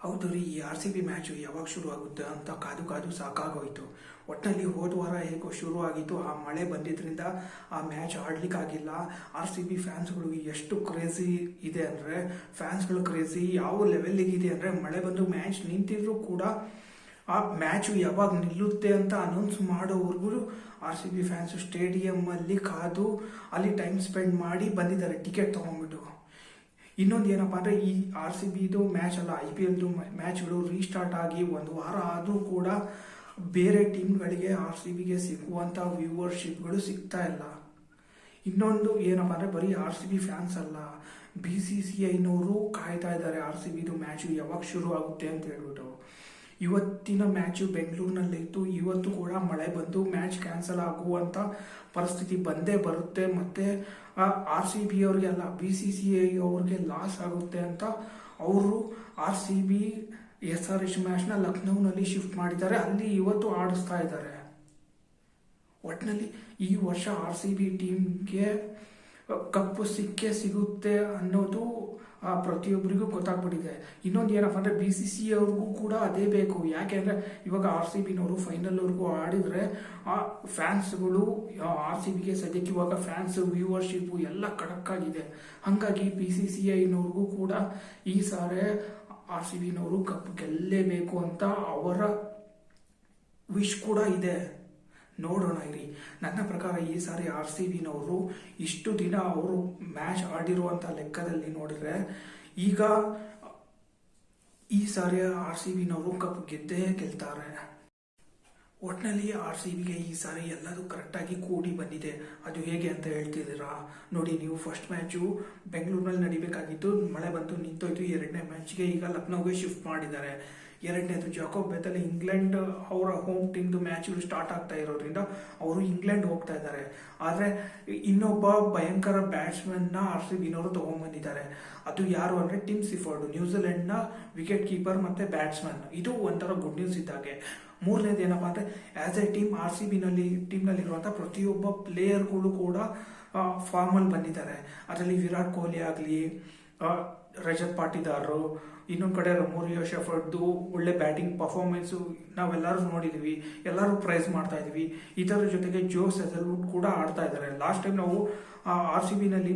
ಹೌದು ರೀ, ಈ ಆರ್ ಸಿ ಬಿ ಮ್ಯಾಚು ಯಾವಾಗ ಶುರು ಆಗುತ್ತೆ ಅಂತ ಕಾದು ಕಾದು ಸಾಕಾಗೋಯ್ತು. ಒಟ್ಟಿನಲ್ಲಿ ಹೋದ ವಾರ ಹೇಗೋ ಶುರು ಆಗಿತ್ತು, ಆ ಮಳೆ ಬಂದಿದ್ರಿಂದ ಆ ಮ್ಯಾಚ್ ಆಡ್ಲಿಕ್ಕಾಗಿಲ್ಲ. ಆರ್ ಸಿ ಬಿ ಫ್ಯಾನ್ಸ್ಗಳು ಎಷ್ಟು ಕ್ರೇಜಿ ಇದೆ ಅಂದರೆ, ಫ್ಯಾನ್ಸ್ಗಳು ಕ್ರೇಜಿ ಯಾವ ಲೆವೆಲ್ಲಿಗಿದೆ ಅಂದರೆ, ಮಳೆ ಬಂದು ಮ್ಯಾಚ್ ನಿಂತಿದ್ರು ಕೂಡ ಆ ಮ್ಯಾಚು ಯಾವಾಗ ನಿಲ್ಲುತ್ತೆ ಅಂತ ಅನೌನ್ಸ್ ಮಾಡೋವರೆಗೂ ಆರ್ ಸಿ ಬಿ ಫ್ಯಾನ್ಸು ಸ್ಟೇಡಿಯಮ್ಮಲ್ಲಿ ಕಾದು ಅಲ್ಲಿ ಟೈಮ್ ಸ್ಪೆಂಡ್ ಮಾಡಿ ಬಂದಿದ್ದಾರೆ ಟಿಕೆಟ್ ತೊಗೊಂಡ್ಬಿಟ್ಟು. ಇನ್ನೊಂದು ಏನಪ್ಪ ಅಂದರೆ, ಈ ಆರ್ ಸಿ ಬಿದು ಮ್ಯಾಚ್ ಅಲ್ಲ, ಐ ಪಿ ಎಲ್ದು ಮ್ಯಾಚ್ಗಳು ರೀಸ್ಟಾರ್ಟ್ ಆಗಿ ಒಂದು ವಾರ ಆದರೂ ಕೂಡ ಬೇರೆ ಟೀಮ್ಗಳಿಗೆ ಆರ್ ಸಿ ಬಿಗೆ ಸಿಗುವಂಥ ವ್ಯೂವರ್ಶಿಪ್ಗಳು ಸಿಗ್ತಾ ಇಲ್ಲ. ಇನ್ನೊಂದು ಏನಪ್ಪ ಅಂದರೆ, ಬರೀ ಆರ್ ಸಿ ಬಿ ಫ್ಯಾನ್ಸ್ ಅಲ್ಲ, ಬಿ ಸಿ ಸಿ ಐನವರು ಕಾಯ್ತಾ ಇದ್ದಾರೆ ಆರ್ ಸಿ ಬಿದು ಮ್ಯಾಚು ಯಾವಾಗ ಶುರು ಆಗುತ್ತೆ ಅಂತ ಹೇಳ್ಬಿಟ್ಟು. ಇವತ್ತಿನ ಮ್ಯಾಚು ಬೆಂಗಳೂರಿನಲ್ಲಿತ್ತು, ಇವತ್ತು ಕೂಡ ಮಳೆ ಬಂದು ಮ್ಯಾಚ್ ಕ್ಯಾನ್ಸಲ್ ಆಗುವಂಥ ಪರಿಸ್ಥಿತಿ ಬಂದೇ ಬರುತ್ತೆ. ಮತ್ತು ಆರ್ ಸಿ ಬಿ ಅವ್ರಿಗೆ ಅಲ್ಲ, ಬಿ ಸಿ ಸಿ ಐ ಅವ್ರಿಗೆ ಲಾಸ್ ಆಗುತ್ತೆ ಅಂತ ಅವರು R C B S R H ಮ್ಯಾಚ್ನ ಲಕ್ನೋನಲ್ಲಿ ಶಿಫ್ಟ್ ಮಾಡಿದ್ದಾರೆ, ಅಲ್ಲಿ ಇವತ್ತು ಆಡಿಸ್ತಾ ಇದ್ದಾರೆ. ಒಟ್ಟಿನಲ್ಲಿ ಈ ವರ್ಷ ಆರ್ ಸಿ ಬಿ ಟೀಮ್ಗೆ ಕಪ್ಪು ಸಿಕ್ಕೇ ಸಿಗುತ್ತೆ ಅನ್ನೋದು ಪ್ರತಿಯೊಬ್ಬರಿಗೂ ಗೊತ್ತಾಗ್ಬಿಟ್ಟಿದೆ. ಇನ್ನೊಂದು ಏನಪ್ಪ ಅಂದರೆ, ಬಿ ಸಿ ಸಿ ಅವ್ರಿಗೂ ಕೂಡ ಅದೇ ಬೇಕು. ಯಾಕೆಂದರೆ ಇವಾಗ ಆರ್ ಸಿ ಬಿನವರು ಫೈನಲ್ವರೆಗೂ ಆಡಿದರೆ ಆ ಫ್ಯಾನ್ಸ್ಗಳು ಆರ್ ಸಿ ಬಿಗೆ ಸದ್ಯಕ್ಕೆ ಇವಾಗ ಫ್ಯಾನ್ಸ್ ವ್ಯೂವರ್ಶಿಪ್ಪು ಎಲ್ಲ ಕಡಕ್ಕಾಗಿದೆ. ಹಾಗಾಗಿ ಬಿ ಸಿ ಸಿ ಐನವ್ರಿಗೂ ಕೂಡ ಈ ಸಾರಿ ಆರ್ ಸಿ ಬಿನವರು ಕಪ್ ಗೆಲ್ಲೇಬೇಕು ಅಂತ ಅವರ ವಿಶ್ ಕೂಡ ಇದೆ. ನೋಡೋಣ ಇರಿ. ನನ್ನ ಪ್ರಕಾರ ಈ ಸಾರಿ ಆರ್ ಸಿ ಬಿನವರು ಇಷ್ಟು ದಿನ ಅವರು ಮ್ಯಾಚ್ ಆಡಿರುವಂಥ ಲೆಕ್ಕದಲ್ಲಿ ನೋಡಿದ್ರೆ, ಈಗ ಈ ಸಾರಿ ಆರ್ ಸಿ ಬಿನವರು ಕಪ್ ಗೆದ್ದೇ ಗೆಲ್ತಾರೆ. ಒಟ್ಟಿನಲ್ಲಿ ಆರ್ ಸಿ ಬಿಗೆ ಈ ಸಾರಿ ಎಲ್ಲದೂ ಕರೆಕ್ಟಾಗಿ ಕೂಡಿ ಬಂದಿದೆ. ಅದು ಹೇಗೆ ಅಂತ ಹೇಳ್ತಿದ್ದೀರಾ ನೋಡಿ ನೀವು. ಫಸ್ಟ್ ಮ್ಯಾಚು ಬೆಂಗಳೂರಿನಲ್ಲಿ ನಡಿಬೇಕಾಗಿತ್ತು, ಮಳೆ ಬಂತು ನಿಂತೋಯ್ತು. ಎರಡನೇ ಮ್ಯಾಚ್ಗೆ ಈಗ ಲಕ್ನೋಗೆ ಶಿಫ್ಟ್ ಮಾಡಿದ್ದಾರೆ. ಎರಡನೇದು ಜಾಕೋಬ್ ಬೆಥೆಲ್, ಇಂಗ್ಲೆಂಡ್ ಅವರ ಹೋಮ್ ಟೀಮ್ದು ಮ್ಯಾಚ್ಗಳು ಸ್ಟಾರ್ಟ್ ಆಗ್ತಾ ಇರೋದ್ರಿಂದ ಅವರು ಇಂಗ್ಲೆಂಡ್ ಹೋಗ್ತಾ ಇದ್ದಾರೆ. ಆದರೆ ಇನ್ನೊಬ್ಬ ಭಯಂಕರ ಬ್ಯಾಟ್ಸ್ಮನ್ನ ಆರ್ ಸಿ ಬಿನವರು ತೊಗೊಂಡ್ಬಂದಿದ್ದಾರೆ. ಅದು ಯಾರು ಅಂದರೆ ಟಿಮ್ ಸಿಫರ್ಡ್, ನ್ಯೂಜಿಲೆಂಡ್ನ ವಿಕೆಟ್ ಕೀಪರ್ ಮತ್ತು ಬ್ಯಾಟ್ಸ್ಮನ್. ಇದು ಒಂಥರ ಗುಡ್ ನ್ಯೂಸ್ ಇದ್ದಾಗೆ. ಮೂರನೇದು ಏನಪ್ಪ ಅಂದರೆ, as a team R C ಬಿನಲ್ಲಿ ಟೀಮ್ನಲ್ಲಿರುವಂಥ ಪ್ರತಿಯೊಬ್ಬ ಪ್ಲೇಯರ್ಗಳು ಕೂಡ ಫಾರ್ಮಲ್ಲಿ ಬಂದಿದ್ದಾರೆ. ಅದರಲ್ಲಿ ವಿರಾಟ್ ಕೊಹ್ಲಿ ಆಗಲಿ, ರಜತ್ ಪಾಟಿದಾರ್, ಇನ್ನೊಂದು ಕಡೆ ರಮೋರಿಯೋ ಶೆಫರ್ಡ್ದು ಒಳ್ಳೆ ಬ್ಯಾಟಿಂಗ್ ಪರ್ಫಾರ್ಮೆನ್ಸು ನಾವೆಲ್ಲರೂ ನೋಡಿದ್ದೀವಿ, ಎಲ್ಲರೂ ಪ್ರೈಸ್ ಮಾಡ್ತಾ ಇದ್ದೀವಿ. ಇದರ ಜೊತೆಗೆ ಜೋಸ್ ಹೆಸಲ್ವುಡ್ ಕೂಡ ಆಡ್ತಾ ಇದ್ದಾರೆ. ಲಾಸ್ಟ್ ಟೈಮ್ ನಾವು ಆರ್ ಸಿ ಬಿನಲ್ಲಿ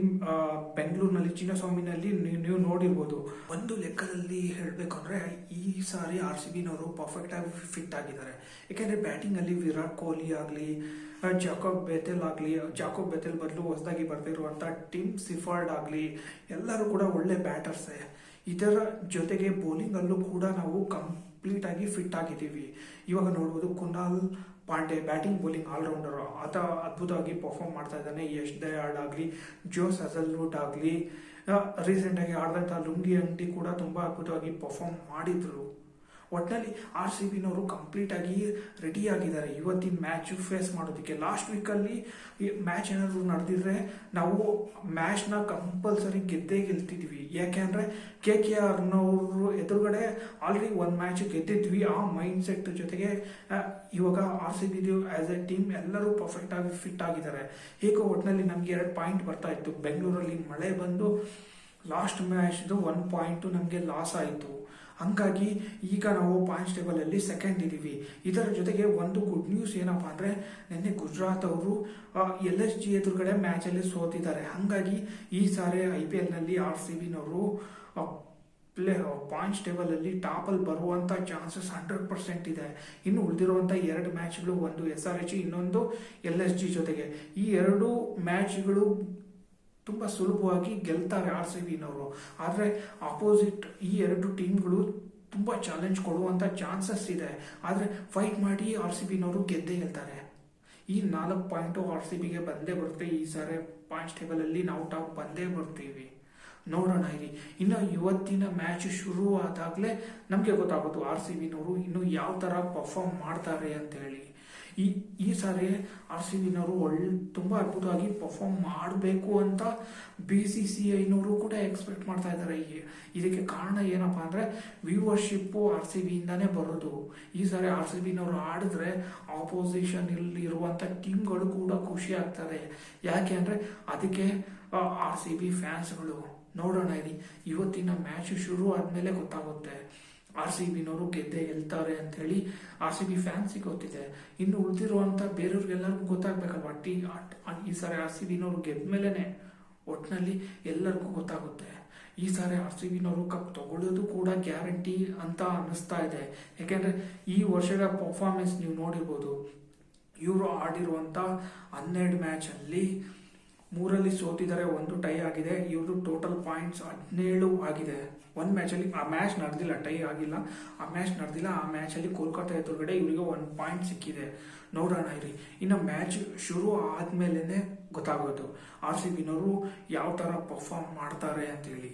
ಬೆಂಗಳೂರಿನಲ್ಲಿ ಚಿನ್ನಸ್ವಾಮಿನಲ್ಲಿ ನೀವು ನೋಡಿರ್ಬೋದು. ಒಂದು ಲೆಕ್ಕದಲ್ಲಿ ಹೇಳಬೇಕು ಅಂದರೆ, ಈ ಸಾರಿ ಆರ್ ಸಿ ಬಿನವರು ಪರ್ಫೆಕ್ಟಾಗಿ ಫಿಟ್ ಆಗಿದ್ದಾರೆ. ಯಾಕೆಂದರೆ ಬ್ಯಾಟಿಂಗಲ್ಲಿ ವಿರಾಟ್ ಕೊಹ್ಲಿ ಆಗಲಿ, ಜಾಕೋಬ್ ಬೆಥೆಲ್ ಬದಲು ಹೊಸದಾಗಿ ಬರ್ತಿರುವಂಥ ಟಿಮ್ ಸಿಫರ್ಡ್ ಆಗಲಿ, ಎಲ್ಲರೂ ಕೂಡ ಒಳ್ಳೆ ಬ್ಯಾಟರ್ಸೇ. ಇದರ ಜೊತೆಗೆ ಬೌಲಿಂಗಲ್ಲೂ ಕೂಡ ನಾವು ಕಂಪ್ಲೀಟಾಗಿ ಫಿಟ್ ಆಗಿದ್ದೀವಿ. ಇವಾಗ ನೋಡ್ಬೋದು, Kunal Pandey batting bowling allrounder, ಆತ ಅದ್ಭುತವಾಗಿ ಪರ್ಫಾರ್ಮ್ ಮಾಡ್ತಾ ಇದ್ದಾನೆ. ಯಶ್ ದಯಾಳ್ ಆಗಲಿ, ಜೋಸ್ ಹೆಸಲ್ವುಡ್ ಆಗಲಿ, ರೀಸೆಂಟಾಗಿ ಆಡಿದಂಥ ಲುಂಗಿ ಅಂಗಡಿ ಕೂಡ ತುಂಬ ಅದ್ಭುತವಾಗಿ ಪರ್ಫಾರ್ಮ್ ಮಾಡಿದ್ರು. ಒಟ್ಟಿನಲ್ಲಿ ಆರ್ ಸಿ ಬಿನವರು ಕಂಪ್ಲೀಟಾಗಿ ರೆಡಿ ಆಗಿದ್ದಾರೆ ಇವತ್ತಿನ ಮ್ಯಾಚು ಫೇಸ್ ಮಾಡೋದಕ್ಕೆ. ಲಾಸ್ಟ್ ವೀಕಲ್ಲಿ ಮ್ಯಾಚ್ ಏನಾದರೂ ನಡೆದಿದ್ರೆ ನಾವು ಮ್ಯಾಚ್ನ ಕಂಪಲ್ಸರಿ ಗೆದ್ದೇ ಗೆಲ್ತಿದ್ವಿ. ಯಾಕೆಂದರೆ ಕೆ ಆರ್ನವರು ಎದುರುಗಡೆ ಆಲ್ರೆಡಿ ಒಂದು ಮ್ಯಾಚ್ ಗೆದ್ದಿದ್ವಿ. ಆ ಮೈಂಡ್ ಸೆಟ್ ಜೊತೆಗೆ ಇವಾಗ ಆರ್ ಸಿ ಬಿದು ಆ್ಯಸ್ ಎ ಟೀಮ್ ಎಲ್ಲರೂ ಪರ್ಫೆಕ್ಟಾಗಿ ಫಿಟ್ ಆಗಿದ್ದಾರೆ. ಹೇಗೋ ಒಟ್ಟಿನಲ್ಲಿ ನಮಗೆ 2 ಪಾಯಿಂಟ್ ಬರ್ತಾ ಇತ್ತು. ಬೆಂಗಳೂರಲ್ಲಿ ಮಳೆ ಬಂದು ಲಾಸ್ಟ್ ಮ್ಯಾಚ್ದು 1 ಪಾಯಿಂಟು ನಮಗೆ ಲಾಸ್ ಆಯಿತು. ಹಾಗಾಗಿ ಈಗ ನಾವು ಪಾಯಿಂಟ್ಸ್ ಟೇಬಲಲ್ಲಿ ಸೆಕೆಂಡ್ ಇದ್ದೀವಿ. ಇದರ ಜೊತೆಗೆ ಒಂದು ಗುಡ್ ನ್ಯೂಸ್ ಏನಪ್ಪ ಅಂದರೆ, ನಿನ್ನೆ ಗುಜರಾತ್ ಅವರು LSG ಎದುರುಗಡೆ ಮ್ಯಾಚಲ್ಲಿ ಸೋತಿದ್ದಾರೆ. ಹಾಗಾಗಿ ಈ ಸಾರಿ ಐ ಪಿ ಎಲ್ನಲ್ಲಿ ಆರ್ ಸಿ ಬಿನವರು ಪಾಯಿಂಟ್ಸ್ ಟೇಬಲಲ್ಲಿ ಟಾಪಲ್ಲಿ ಬರುವಂಥ ಚಾನ್ಸಸ್ 100% ಇದೆ. ಇನ್ನು ಉಳಿದಿರುವಂಥ 2 ಮ್ಯಾಚ್ಗಳು, ಒಂದು ಎಸ್ ಆರ್ ಎಚ್, ಇನ್ನೊಂದು LSG ಜೊತೆಗೆ, ಈ 2 ಮ್ಯಾಚ್ಗಳು ತುಂಬ ಸುಲಭವಾಗಿ ಗೆಲ್ತಾರೆ ಆರ್ ಸಿ ಬಿನವರು. ಆದರೆ ಆಪೋಸಿಟ್ ಈ 2 ಟೀಮ್ಗಳು ತುಂಬ ಚಾಲೆಂಜ್ ಕೊಡುವಂಥ ಚಾನ್ಸಸ್ ಇದೆ. ಆದರೆ ಫೈಟ್ ಮಾಡಿ ಆರ್ ಸಿ ಬಿನವರು ಗೆದ್ದೇ ಗೆಲ್ತಾರೆ. ಈ 4 ಪಾಯಿಂಟು ಆರ್ ಸಿ ಬಿಗೆ ಬಂದೇ ಬರುತ್ತೆ. ಈ ಸಾರಿ ಪಾಯಿಂಟ್ಸ್ ಟೇಬಲಲ್ಲಿ ನಾವು ಟಾಪ್ ಬಂದೇ ಬರ್ತೀವಿ. ನೋಡೋಣ ಇರಿ. ಇನ್ನು ಇವತ್ತಿನ ಮ್ಯಾಚ್ ಶುರು ಆದಾಗಲೇ ನಮಗೆ ಗೊತ್ತಾಗೋದು ಆರ್ ಸಿ ಬಿನವರು ಇನ್ನು ಯಾವ ಥರ ಪರ್ಫಾರ್ಮ್ ಮಾಡ್ತಾರೆ ಅಂತೇಳಿ. ಈ ಸಾರಿ ಆರ್ ಸಿ ಬಿನವರು ತುಂಬ ಅದ್ಭುತವಾಗಿ ಪರ್ಫಾರ್ಮ್ ಮಾಡಬೇಕು ಅಂತ ಬಿ ಸಿ ಸಿ ಐನವರು ಕೂಡ ಎಕ್ಸ್ಪೆಕ್ಟ್ ಮಾಡ್ತಾ ಇದ್ದಾರೆ. ಇದಕ್ಕೆ ಕಾರಣ ಏನಪ್ಪ ಅಂದರೆ, ವ್ಯೂವರ್ಶಿಪ್ಪು ಆರ್ ಸಿ ಬಿಯಿಂದಾನೇ ಬರೋದು. ಈ ಸಾರಿ ಆರ್ ಸಿ ಬಿನವರು ಆಡಿದ್ರೆ ಆಪೋಸಿಷನ್ ಇರುವಂಥ ಟೀಮ್ಗಳು ಕೂಡ ಖುಷಿ ಆಗ್ತಾರೆ. ಯಾಕೆ ಅಂದರೆ ಅದಕ್ಕೆ ಆರ್ ಸಿ ಬಿ ಫ್ಯಾನ್ಸ್ಗಳು. ನೋಡೋಣ ಇರಿ, ಇವತ್ತಿನ ಮ್ಯಾಚ್ ಶುರು ಆದಮೇಲೆ ಗೊತ್ತಾಗುತ್ತೆ. ಆರ್ ಸಿ ಬಿನವರು ಗೆದ್ದೇ ಗೆಲ್ತಾರೆ ಅಂತ ಹೇಳಿ ಆರ್ ಸಿ ಬಿ ಫ್ಯಾನ್ಸಿಗೆ ಗೊತ್ತಿದೆ. ಇನ್ನು ಉಳಿದಿರುವಂತ ಬೇರೆಯವ್ರಿಗೆಲ್ಲರಿಗೂ ಗೊತ್ತಾಗ್ಬೇಕಲ್ವಾ, ಈ ಸಾರಿ ಆರ್ ಸಿ ಬಿನವರು ಗೆದ್ದ ಮೇಲೆನೆ ಒಟ್ಟಿನಲ್ಲಿ ಎಲ್ಲರಿಗೂ ಗೊತ್ತಾಗುತ್ತೆ. ಈ ಸಾರಿ ಆರ್ ಸಿ ಬಿನವರು ಕಪ್ ತಗೊಳ್ಳೋದು ಕೂಡ ಗ್ಯಾರಂಟಿ ಅಂತ ಅನ್ನಿಸ್ತಾ ಇದೆ. ಯಾಕೆಂದ್ರೆ ಈ ವರ್ಷದ ಪರ್ಫಾರ್ಮೆನ್ಸ್ ನೀವು ನೋಡಿರ್ಬೋದು. ಇವರು ಆಡಿರುವಂತ 12 ಮ್ಯಾಚ್ ಅಲ್ಲಿ 3 ಸೋತಿದ್ದಾರೆ, 1 ಟೈ ಆಗಿದೆ. ಇವ್ರದ್ದು ಟೋಟಲ್ ಪಾಯಿಂಟ್ಸ್ 17 ಆಗಿದೆ. ಒಂದು ಮ್ಯಾಚಲ್ಲಿ ಆ ಮ್ಯಾಚ್ ನಡೆದಿಲ್ಲ, ಟೈ ಆಗಿಲ್ಲ, ಆ ಮ್ಯಾಚ್ ಅಲ್ಲಿ ಕೋಲ್ಕತ್ತಾ ಎದುರುಗಡೆ ಇವರಿಗೆ 1 ಪಾಯಿಂಟ್ ಸಿಕ್ಕಿದೆ. ನೋಡೋಣ ಇರಿ, ಇನ್ನು ಮ್ಯಾಚ್ ಶುರು ಆದ್ಮೇಲೆ ಗೊತ್ತಾಗೋದು ಆರ್ ಸಿ ಬಿನವರು ಯಾವ ತರ ಪರ್ಫಾರ್ಮ್ ಮಾಡ್ತಾರೆ ಅಂತ ಹೇಳಿ.